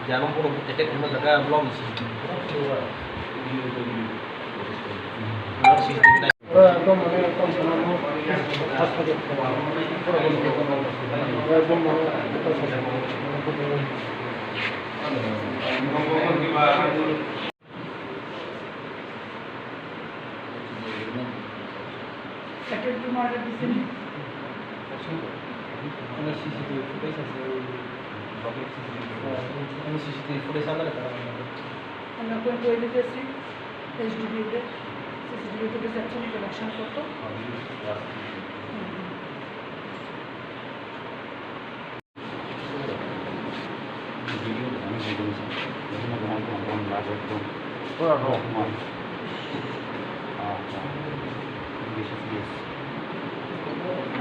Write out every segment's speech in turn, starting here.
Jangan pun tetek cuma jaga belum sih. CCTV footage ada tak? আমরা কোন করে দিতেছি HDD তে CCTV ফুটেজ অ্যাকচুয়ালি কালেকশন করতে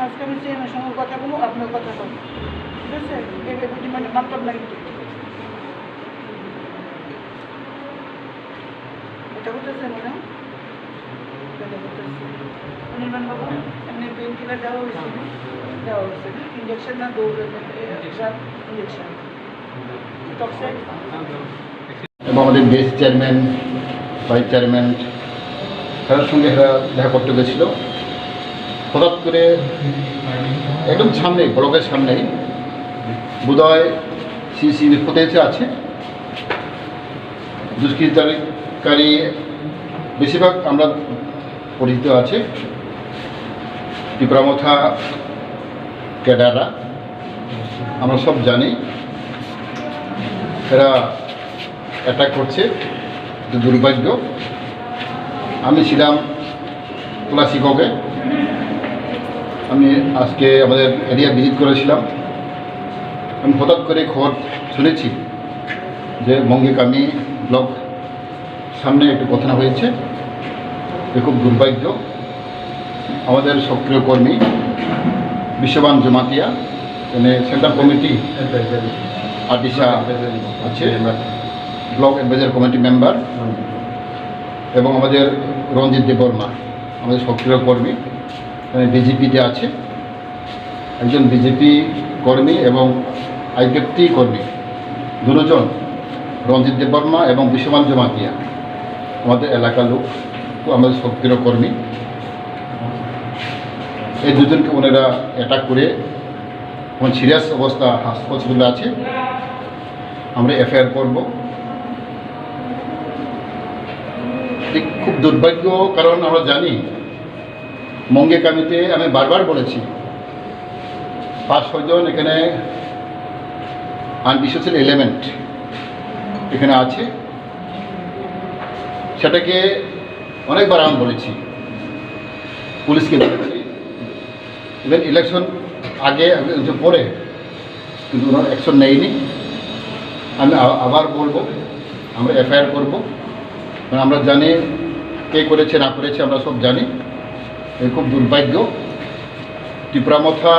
আজকে আমি চেনের সঙ্গে কথা বলবো আপনার কথা বলবো ঠিক আছে এই মানে মাত্র না কিন্তু এটা হতেছে মনে অনির্বাণ বাবু এমনি পেন কিলার দেওয়া হয়েছে ইঞ্জেকশন না দৌড় ইঞ্জেকশন টক্সাইড এবং আমাদের বেস চেয়ারম্যান ভাইস চেয়ারম্যান তাদের সঙ্গে এরা দেখা করতে গেছিল। হঠাৎ করে একদম সামনেই ব্লকের সামনেই বোধহয় সিসিটিভি ফুটেজে আছে দুষ্কৃতকারী বেশিরভাগ আমরা পরিচিত আছে ত্রিপুরামথা ক্যাডাররা আমরা সব জানি এরা অ্যাটাক করছে দুর্ভাগ্য। আমি ছিলাম তুলাশিককে আমি আজকে আমাদের এরিয়া ভিজিট করেছিলাম। আমি হঠাৎ করে খবর শুনেছি যে মঙ্গিকামি ব্লক সামনে একটু ঘটনা হয়েছে, এ খুব দুর্ভাগ্য। আমাদের সক্রিয় কর্মী বিশ্ববান জমাতিয়া মানে সেন্ট্রাল কমিটি আদিশা আছে, ব্লক অ্যাডভাইজার কমিটি মেম্বার এবং আমাদের রঞ্জিত দেববর্মা আমাদের সক্রিয় কর্মী বিজেপিতে আছে, একজন বিজেপি কর্মী এবং আইপিএফটি কর্মী দুজন রঞ্জিত দেববর্মা এবং বিশ্ববান জমাতিয়া আমাদের এলাকার লোক আমাদের সক্রিয় কর্মী। এই দুজনকে ওনারা অ্যাটাক করে কোন সিরিয়াস অবস্থা হসপিটালে আছে, আমরা এফআইআর করব। খুব দুর্ভাগ্য, কারণ আমরা জানি মঙ্গিকামিতে আমি বারবার বলেছি 5-6 জন এখানে আনডিসোসিয়াল এলিমেন্ট এখানে আছে, সেটাকে অনেকবার আমি বলেছি, পুলিশকে বলেছি, ইভেন ইলেকশন আগে পরে, কিন্তু ওনারা অ্যাকশন নেয়নি। আমি আবার বলবো আমরা এফআইআর করবো, কারণ আমরা জানি কে করেছে না করেছে আমরা সব জানি। এই খুব দুর্ভাগ্য। ত্রিপুরামথা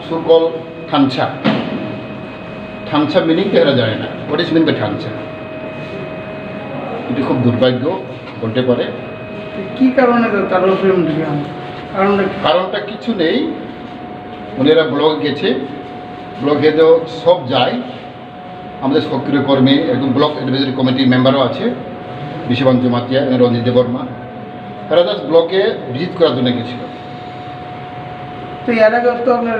সুকল ঠানছা, ঠানছা মিনিংটা এরা জানে না, হোয়াট ইজ মিন বাই ঠানছা। এটি খুব দুর্ভাগ্য বলতে পারে। কি কারণে কারণটা কিছু নেই, ওনারা ব্লক গেছে, ব্লকে তো সব যায়, আমাদের সক্রিয় কর্মী একদম ব্লক অ্যাডভাইজারি কমিটির মেম্বারও আছে বিশ্ববান জমাতিয়া এবং রঞ্জিত দেববর্মা, তারা জাস্ট ব্লকে ভিজিট করার জন্য গেছিল। তো এর আগেও তো আপনার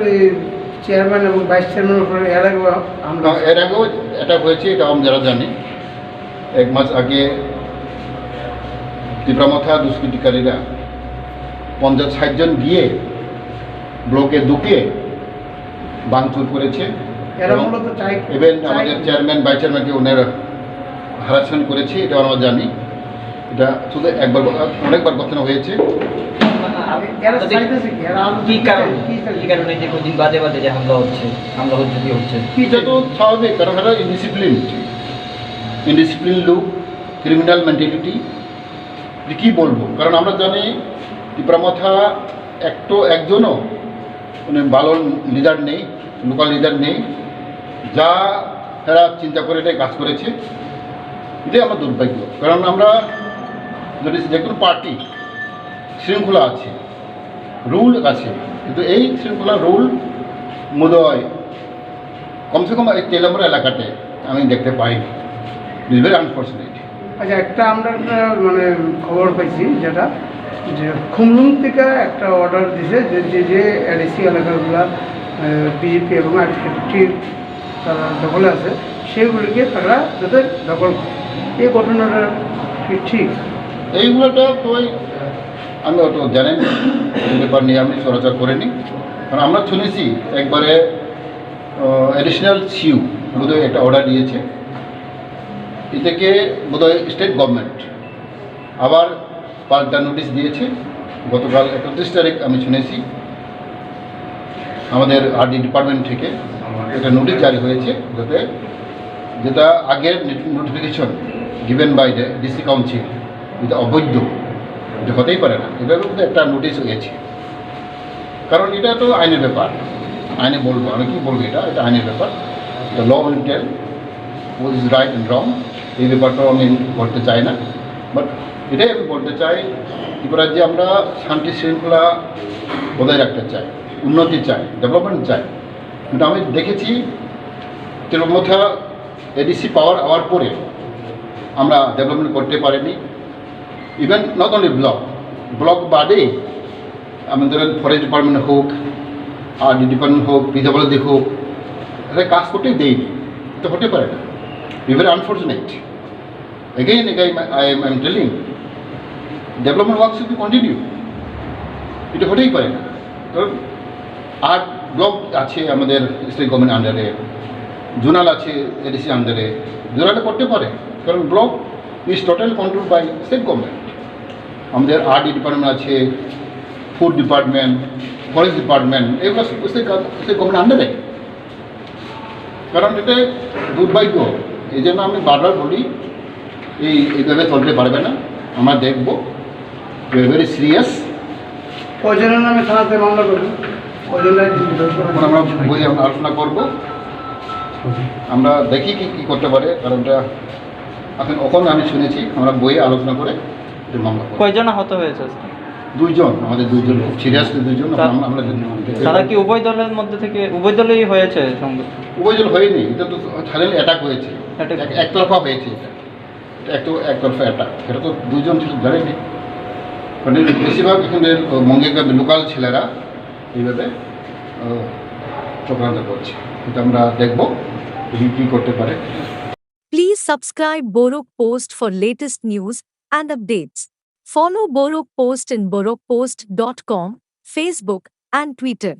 চেয়ারম্যান এবং ভাইস চেয়ারম্যানের উপরে এর আগেও অ্যাটাক হয়েছে, এটা আমরা যারা জানি। 1 মাস আগে ত্রিপুরামথা দুষ্কৃতিকারীরা 50-60 জন গিয়ে ব্লকে ঢুকে ভাঙচুর করেছে, ইভেন আমাদের চেয়ারম্যান ভাইস চেয়ারম্যানকে ওনারা হ্যারাসমেন্ট করেছে, এটা আমরা জানি। এটা শুধু একবার অনেকবার ঘটনা হয়েছে। কি কারণে যে দিন বাদে বাদে যে হামলা হচ্ছে এটা তো স্বাভাবিক, কারণ এটা ইনডিসিপ্লিন লোক, ক্রিমিনাল মেন্টালিটি। কী বলবো, কারণ আমরা জানি ত্রিপুরামথা একজনও মানে ভালো লিডার নেই, লোকাল লিডার নেই, যা এরা চিন্তা করে এটাই কাজ করেছে। এটাই আমার দুর্ভাগ্য, কারণ আমরা যদি যে কোনো পার্টি শৃঙ্খলা আছে, রুল আছে, কিন্তু এই শৃঙ্খলা রুল বোধহয় কমসে কম এই তেলামরা এলাকাতে আমি দেখতে পাইনি। It's very unfortunate. আচ্ছা, একটা আমরা একটা মানে খবর পাইছি যেটা যে খুমলুং থেকে একটা অর্ডার দিছে যে যে যে এডিসি এলাকাগুলা বিজেপি এবং আইডেন্টিটির তারা দখলে আছে সেইগুলিকে তারা যাতে দখল করে। এই ঘটনাটা কি ঠিক? এইগুলোটা তো আমি অত জানেন এই ব্যাপার নিয়ে আমি চর্চা করিনি, কারণ আমরা শুনেছি একবারে অ্যাডিশনাল সিউ বোধহয় একটা অর্ডার দিয়েছে, এ থেকে বোধহয় স্টেট গভর্নমেন্ট আবার পাল্টা নোটিশ দিয়েছে। গতকাল 31 তারিখ আমি শুনেছি আমাদের আরডি ডিপার্টমেন্ট থেকে একটা নোটিশ জারি হয়েছে, যাতে যেটা আগের notification given by the DC council এটা অবৈধ, এটা হতেই পারে না, এটার মধ্যে একটা নোটিশ হয়েছে। কারণ এটা তো আইনের ব্যাপার, আইনে বলবো আমি কি বলবো, এটা এটা আইনের ব্যাপার, এটা law will tell what is right and wrong. এই ব্যাপারটাও আমি বলতে চাই না, বাট এটাই আমি বলতে চাই ত্রিপুরার যে আমরা শান্তি শৃঙ্খলা বজায় রাখতে চাই, উন্নতি চাই, ডেভেলপমেন্ট চাই, কিন্তু আমি দেখেছি তিরুমথা এডিসি পাওয়ার হওয়ার পরে আমরা ডেভেলপমেন্ট করতে পারিনি। ইভেন নট অনলি ব্লক বাদে আমাদের ফরেস্ট ডিপার্টমেন্ট হোক, আর ডিপার্টমেন্ট হোক, পিডব্লিউডি হোক, এটা কাজ করতেই দেয়নি, এটা হতে পারে না। Be very unfortunate. Again I am telling development work should be continue, এটা হতেই পারে না। কারণ 8 ব্লক আছে আমাদের স্টেট গভর্নমেন্ট আন্ডারে, জোনাল আছে এডিসি আন্ডারে, জোনালটা করতে পারে, কারণ block is total control by state government. আমাদের আরডি ডিপার্টমেন্ট আছে, ফুড ডিপার্টমেন্ট, ফরেস্ট ডিপার্টমেন্ট, এগুলো স্টেট গভর্নমেন্ট আন্ডারে। কারণ এটা দুর্ভাগ্য, এই জন্য আমি বারবার বলি এইভাবে চলতে পারবে না। আমরা দেখবো ভেরি সিরিয়াস। কয়জনের নামে থানাতে মামলা করবেন? কয়জনের এখন আমরা বই আলোচনা করব, আমরা দেখি কি করতে পারে, কারণ এটা এখন আমি শুনেছি আমরা বইয়ে আলোচনা করে এটা মামলা করব। কয়জন আহত হয়েছে? 2 জন, আমাদের 2 জন খুব সিরিয়াসলি 2 জন। আমরা তারা কি উভয় দলের মধ্যে থেকে উভয় দলেই হয়েছে সঙ্গে? উভয় জন হয়নি, এটা তো সাডেনলি অ্যাটাক হয়েছে, Attack. একতরফা হয়েছে, এটা একটু একতরফা অ্যাটাক, এটা তো 2 জন ছিল জানেনি। মানে বেশিরভাগ এখানে মঙ্গেকার লোকাল ছেলেরা এইভাবে চক্রান্ত করছে, এটা আমরা দেখবো কি করতে পারে। Please subscribe Borok Post for latest news and updates. Follow Borok Post in borokpost.com, Facebook and Twitter.